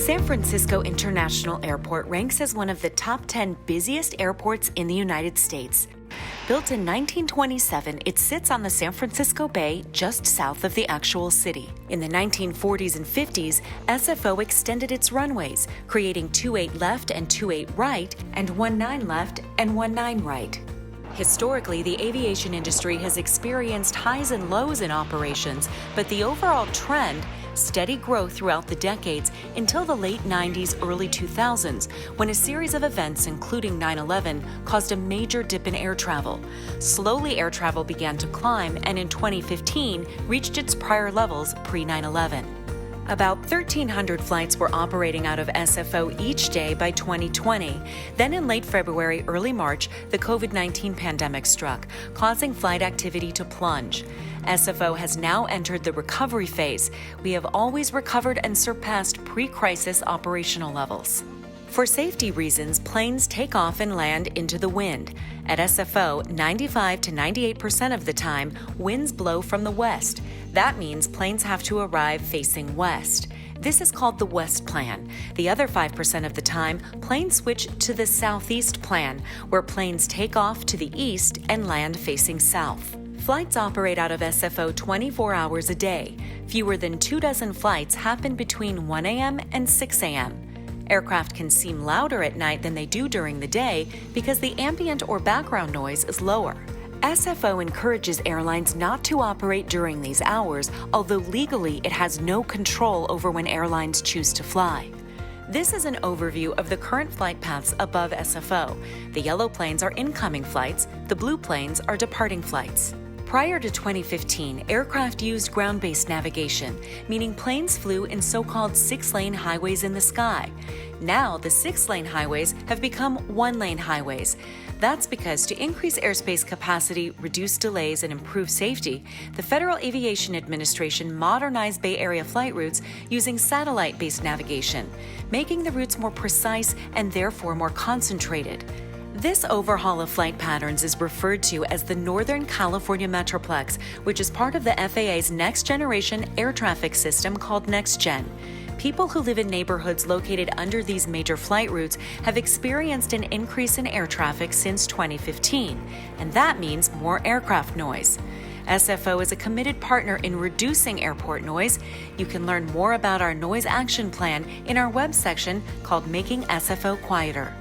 San Francisco International Airport ranks as one of the top 10 busiest airports in the United States. Built in 1927, it sits on the San Francisco Bay just south of the actual city. In the 1940s and 50s, SFO extended its runways, creating 28 left and 28 right, and 19 left and 19 right. Historically, the aviation industry has experienced highs and lows in operations, but the overall trend, steady growth throughout the decades until the late 90s, early 2000s, when a series of events, including 9/11, caused a major dip in air travel. Slowly, air travel began to climb and in 2015 reached its prior levels pre-9/11. About 1,300 flights were operating out of SFO each day by 2020. Then in late February, early March, the COVID-19 pandemic struck, causing flight activity to plunge. SFO has now entered the recovery phase. We have always recovered and surpassed pre-crisis operational levels. For safety reasons, planes take off and land into the wind. At SFO, 95 to 98% of the time, winds blow from the west. That means planes have to arrive facing west. This is called the West Plan. The other 5% of the time, planes switch to the Southeast Plan, where planes take off to the east and land facing south. Flights operate out of SFO 24 hours a day. Fewer than 24 flights happen between 1 a.m. and 6 a.m. Aircraft can seem louder at night than they do during the day because the ambient or background noise is lower. SFO encourages airlines not to operate during these hours, although legally it has no control over when airlines choose to fly. This is an overview of the current flight paths above SFO. The yellow planes are incoming flights, the blue planes are departing flights. Prior to 2015, aircraft used ground-based navigation, meaning planes flew in so-called 6-lane highways in the sky. Now, the 6-lane highways have become 1-lane highways. That's because to increase airspace capacity, reduce delays, and improve safety, the Federal Aviation Administration modernized Bay Area flight routes using satellite-based navigation, making the routes more precise and therefore more concentrated. This overhaul of flight patterns is referred to as the Northern California Metroplex, which is part of the FAA's next-generation air traffic system called NextGen. People who live in neighborhoods located under these major flight routes have experienced an increase in air traffic since 2015, and that means more aircraft noise. SFO is a committed partner in reducing airport noise. You can learn more about our noise action plan in our web section called Making SFO Quieter.